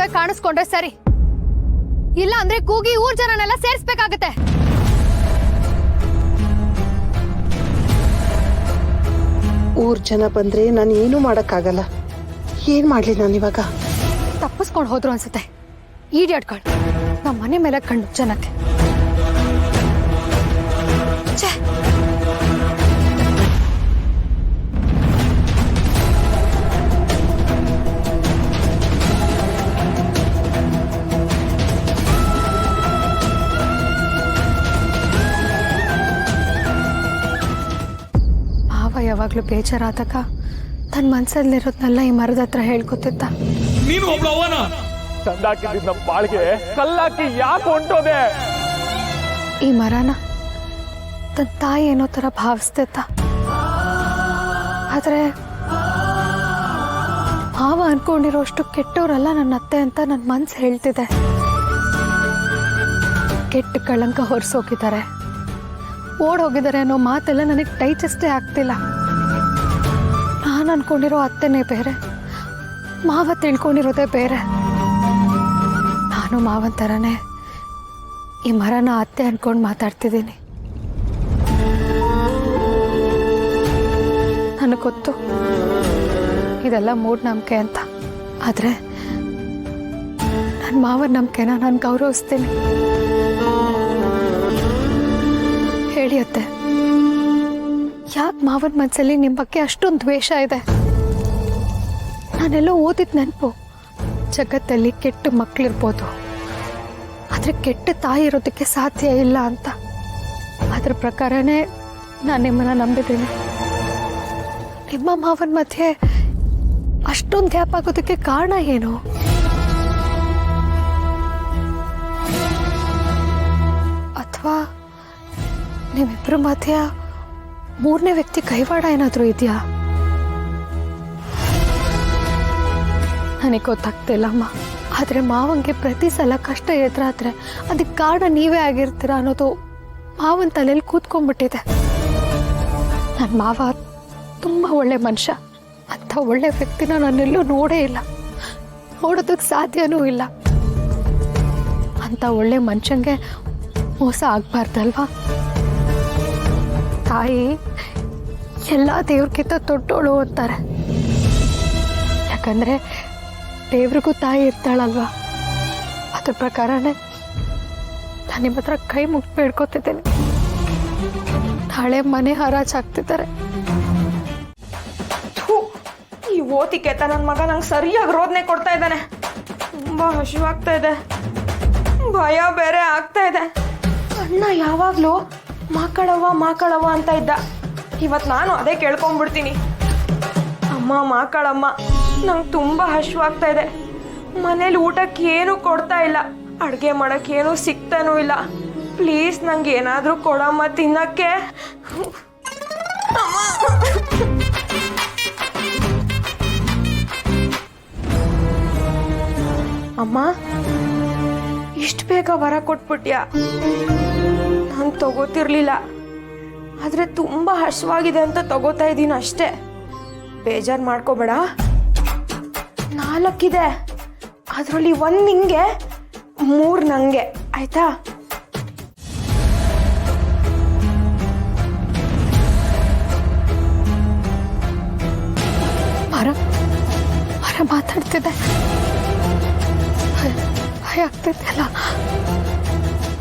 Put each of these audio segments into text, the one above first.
ನಾವೇ ಕಾಣಿಸ್ಕೊಂಡ್ರೆ ಸರಿ, ಇಲ್ಲ ಅಂದ್ರೆ ಕೂಗಿ ಊರ್ ಜನನೆಲ್ಲ ಸೇರಿಸ್ಬೇಕಾಗತ್ತೆ. ಊರ್ ಜನ ಬಂದ್ರೆ ನಾನು ಏನು ಮಾಡಕ್ಕಾಗಲ್ಲ. ಏನ್ ಮಾಡ್ಲಿ ನಾನಿವಾಗ? ತಪ್ಪಿಸ್ಕೊಂಡು ಹೋದ್ರು ಅನ್ಸುತ್ತೆ ಈಡಿಯಟ್ಗಳು. ನಮ್ಮ ಮನೆ ಮೇಲೆ ಕಣ್ಣು ಜನಕ್ಕೆ. ಮಾವ ಯಾವಾಗ್ಲೂ ಬೇಜಾರಾದಾಗ ತನ್ನ ಮನ್ಸಲ್ಲಿರೋದ್ನೆಲ್ಲ ಈ ಮರದ ಹತ್ರ ಹೇಳ್ಕೊತಿದ್ದ. ನೀನು ಒಬ್ಳು ಅವನ ತಂದಾಕಿದ್ದ ನಮ್ಮ ಬಾಳ್ಗೆ ಕಲ್ಲಾಕಿ ಯಾಕೆ ಹೊಂಟೋದೆ? ಈ ಮರನ ತನ್ನ ತಾಯಿ ಏನೋ ತರ ಭಾವಿಸ್ತಿದ್ದ. ಆದ್ರೆ ಮಾವ ಅನ್ಕೊಂಡಿರೋಷ್ಟು ಕೆಟ್ಟವರಲ್ಲ ನನ್ನ ಅತ್ತೆ ಅಂತ ನನ್ನ ಮನ್ಸು ಹೇಳ್ತಿದೆ. ಕೆಟ್ಟ ಕಳಂಕ ಹೊರಿಸೋಗಿದ್ದಾರೆ, ಓಡೋಗಿದ್ದಾರೆ ಅನ್ನೋ ಮಾತೆಲ್ಲ ನನಗೆ ಡೈಜೆಸ್ಟೇ ಆಗ್ತಿಲ್ಲ. ನಾನು ಅನ್ಕೊಂಡಿರೋ ಅತ್ತೆನೇ ಬೇರೆ, ಮಾವ ತಿಳ್ಕೊಂಡಿರೋದೇ ಬೇರೆ. ನಾನು ಮಾವನ ಥರನೇ ಈ ಮರನ ಅತ್ತೆ ಅನ್ಕೊಂಡು ಮಾತಾಡ್ತಿದ್ದೀನಿ. ನನಗೆ ಗೊತ್ತು ಇದೆಲ್ಲ ಮೂಢನಂಬಿಕೆ ಅಂತ, ಆದರೆ ನನ್ನ ಮಾವನ ನಂಬಿಕೆನ ನಾನು ಗೌರವಿಸ್ತೀನಿ. ಹೇಳಿ ಅತ್ತೆ, ಯಾಕೆ ಮಾವನ ಮನಸ್ಸಲ್ಲಿ ನಿಮ್ಮ ಬಗ್ಗೆ ಅಷ್ಟೊಂದು ದ್ವೇಷ ಇದೆ? ನಾನೆಲ್ಲೋ ಓದಿದ ನೆನಪು, ಜಗತ್ತಲ್ಲಿ ಕೆಟ್ಟ ಮಕ್ಕಳಿರ್ಬೋದು, ಆದರೆ ಕೆಟ್ಟ ತಾಯಿ ಇರೋದಕ್ಕೆ ಸಾಧ್ಯ ಇಲ್ಲ ಅಂತ. ಅದ್ರ ಪ್ರಕಾರನೇ ನಾನು ನಿಮ್ಮನ್ನ ನಂಬಿದ್ದೀನಿ. ನಿಮ್ಮ ಮಾವನ ಮಧ್ಯೆ ಅಷ್ಟೊಂದು ಗ್ಯಾಪ್ ಆಗೋದಕ್ಕೆ ಕಾರಣ ಏನು? ಅಥವಾ ನಿಮ್ಮಿಬ್ಬರ ಮಧ್ಯ ಮೂರನೇ ವ್ಯಕ್ತಿ ಕೈವಾಡ ಏನಾದರೂ ಇದೆಯಾ? ನನಗೆ ಗೊತ್ತಾಗ್ತಿಲ್ಲ ಅಮ್ಮ. ಆದರೆ ಮಾವಂಗೆ ಪ್ರತಿ ಸಲ ಕಷ್ಟ ಎದುರಾದ್ರೆ ಅದಕ್ಕೆ ಕಾರಣ ನೀವೇ ಆಗಿರ್ತೀರ ಅನ್ನೋದು ಮಾವನ ತಲೆಯಲ್ಲಿ ಕೂತ್ಕೊಂಡ್ಬಿಟ್ಟಿದೆ. ನನ್ನ ಮಾವ ತುಂಬ ಒಳ್ಳೆ ಮನುಷ್ಯ. ಅಂಥ ಒಳ್ಳೆ ವ್ಯಕ್ತಿನ ನಾನೆಲ್ಲೂ ನೋಡೇ ಇಲ್ಲ, ನೋಡೋದಕ್ಕೆ ಸಾಧ್ಯನೂ ಇಲ್ಲ. ಅಂಥ ಒಳ್ಳೆ ಮನುಷ್ಯಂಗೆ ಮೋಸ ಆಗಬಾರ್ದಲ್ವಾ? ತಾಯಿ ಎಲ್ಲ ದೇವ್ರಿಗಿಂತ ದೊಡ್ಡೋಳು ಅಂತಾರೆ. ಯಾಕಂದರೆ ದೇವ್ರಿಗೂ ತಾಯಿ ಇರ್ತಾಳಲ್ವಾ? ಅದ್ರ ಪ್ರಕಾರನೇ ನಾನು ನಿಮ್ಮ ಹತ್ರ ಕೈ ಮುಗ್ದು ಬೇಡ್ಕೊತಿದ್ದೇನೆ. ನಾಳೆ ಮನೆ ಹರಾಜಾಗ್ತಿದ್ದಾರೆ. ಈ ಓತಿಕೆತ ನನ್ನ ಮಗ ನಂಗೆ ಸರಿಯಾಗಿ ರೋದನೆ ಕೊಡ್ತಾ ಇದ್ದಾನೆ. ತುಂಬ ಹಸಿವಾಗ್ತಾ ಇದೆ, ಭಯ ಬೇರೆ ಆಗ್ತಾ ಇದೆ. ಅಣ್ಣ ಯಾವಾಗಲೂ ಮಾಕಳವ್ವ ಅಂತ ಇದ್ದ. ಇವತ್ತು ನಾನು ಅದೇ ಕೇಳ್ಕೊಂಡ್ಬಿಡ್ತೀನಿ. ಅಮ್ಮ ಮಾಕಳಮ್ಮ, ನಂಗೆ ತುಂಬ ಹಸಿವಾಗ್ತಾ ಇದೆ. ಮನೇಲಿ ಊಟಕ್ಕೆ ಏನೂ ಕೊಡ್ತಾ ಇಲ್ಲ, ಅಡುಗೆ ಮಾಡೋಕ್ಕೆ ಏನೂ ಸಿಗ್ತಾನೂ ಇಲ್ಲ. ಪ್ಲೀಸ್ ನಂಗೆ ಏನಾದರೂ ಕೊಡಮ್ಮ ತಿನ್ನಕ್ಕೆ. ಅಮ್ಮ, ಇಷ್ಟು ಬೇಗ ವರ ಕೊಟ್ಬಿಟ್ಯಾ? ನಾನು ತಗೋತಿರ್ಲಿಲ್ಲ, ಆದರೆ ತುಂಬ ಹಸಿವಾಗಿದೆ ಅಂತ ತಗೋತಾ ಇದ್ದೀನಿ ಅಷ್ಟೇ. ಬೇಜಾರು ಮಾಡ್ಕೋಬೇಡ. 4 ಇದೆ, ಅದರಲ್ಲಿ 1 ನಿಂಗೆ 3 ನಂಗೆ, ಆಯ್ತಾ? ಮರ ಮಾತಾಡ್ತಿದ್ದೆ, ಭಯ ಆಗ್ತಿದ್ದೆಲ್ಲ.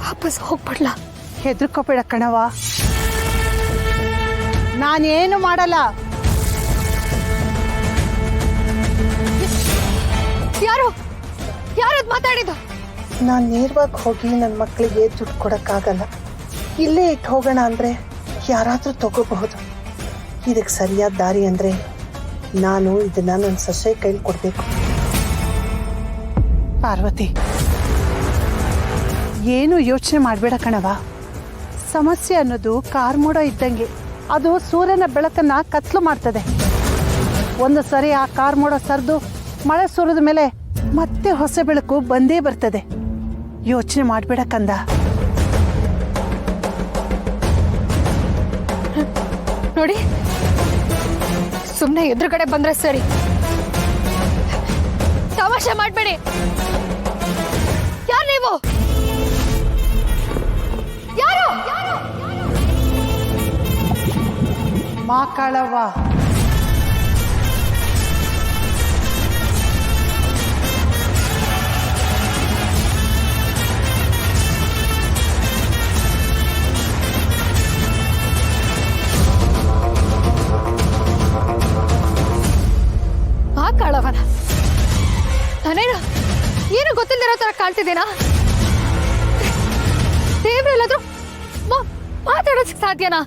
ವಾಪಸ್ ಹೋಗ್ಬಿಡ್ಲ? ಹೆದರ್ಕೋಬೇಡ ಕಣವ, ನಾನೇನು ಮಾಡಲ್ಲ. ಯಾರದ್ ಮಾತಾಡಿದ್ದು? ನಾನು ನೇರವಾಗಿ ಹೋಗಿ ನನ್ನ ಮಕ್ಕಳಿಗೆ ದುಡ್ಡು ಕೊಡೋಕ್ಕಾಗಲ್ಲ. ಇಲ್ಲೇ ಇಟ್ಟು ಹೋಗೋಣ ಅಂದರೆ ಯಾರಾದರೂ ತಗೋಬಹುದು. ಇದಕ್ಕೆ ಸರಿಯಾದ ದಾರಿ ಅಂದರೆ ನಾನು ಇದನ್ನು ನನ್ನ ಸೊಸೆ ಕೈಲಿ ಕೊಡಬೇಕು. ಪಾರ್ವತಿ, ಏನು ಯೋಚನೆ ಮಾಡಬೇಡ ಕಣವ. ಸಮಸ್ಯೆ ಅನ್ನೋದು ಕಾರ್ಮೋಡ ಇದ್ದಂಗೆ, ಅದು ಸೂರ್ಯನ ಬೆಳಕನ್ನು ಕತ್ಲು ಮಾಡ್ತದೆ. ಒಂದು ಸರಿ ಆ ಕಾರ್ಮೋಡ ಸರಿದು ಮಳೆ ಸುರಿದ ಮೇಲೆ ಮತ್ತೆ ಹೊಸ ಬೆಳಕು ಬಂದೇ ಬರ್ತದೆ. ಯೋಚನೆ ಮಾಡಬೇಡ ಕಂದ. ನೋಡಿ, ಸುಮ್ಮನೆ ಎದುರುಗಡೆ ಬಂದ್ರೆ ಸರಿ. ತಮಾಷೆ ಮಾಡಬೇಡಿ. ಯಾರು ನೀವು? ಯಾರು? ಮಾಕಾಳವ್ವ. ಮಾಕಾಳವ್ವನ? ನಾನೇನು ಏನು ಗೊತ್ತಿಲ್ಲದಿರೋ ತರ ಕಾಣ್ತಿದ್ದೀನಾ? ದೇವ್ರೆಲ್ಲಾದ್ರೂ ಮಾತಾಡೋದಕ್ಕೆ ಸಾಧ್ಯನಾ?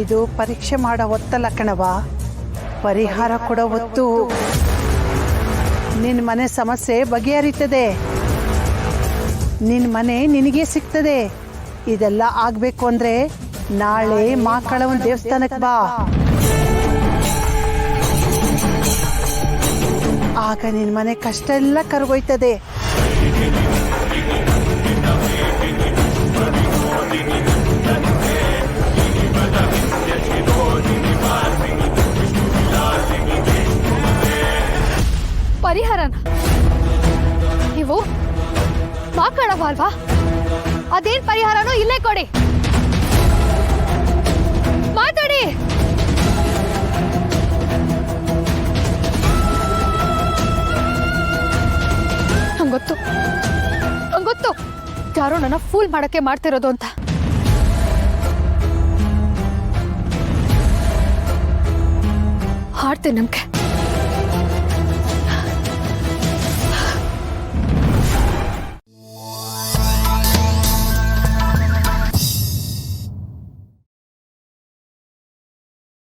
ಇದು ಪರೀಕ್ಷೆ ಮಾಡೋ ಹೊತ್ತಲ್ಲ ಕಣವ, ಪರಿಹಾರ ಕೊಡೋ ಹೊತ್ತು. ನಿನ್ನ ಮನೆ ಸಮಸ್ಯೆ ಬಗೆಹರಿತದೆ, ನಿನ್ನ ಮನೆ ನಿನಗೆ ಸಿಗ್ತದೆ. ಇದೆಲ್ಲ ಆಗ್ಬೇಕು ಅಂದ್ರೆ ನಾಳೆ ಮಾಕಾಳವನ ದೇವಸ್ಥಾನಕ್ಕೆ ಬಾ. ಆಗ ನಿನ್ನ ಮನೆ ಕಷ್ಟ ಎಲ್ಲ ಕರಗೋಯ್ತದೆ. ಪರಿಹಾರನ? ನೀವು ಮಾಕಾಳವ್ವ ಅಲ್ವಾ? ಅದೇನ್ ಪರಿಹಾರನೋ ಇಲ್ಲೇ ಕೊಡಿ, ಮಾತಾಡಿ. ನಂಗೊತ್ತು ಯಾರೋ ನನ್ನ ಫೂಲ್ ಮಾಡಕ್ಕೆ ಮಾಡ್ತಿರೋದು ಅಂತ. ಹಾಡ್ತೀನಿ ನಮ್ಗೆ.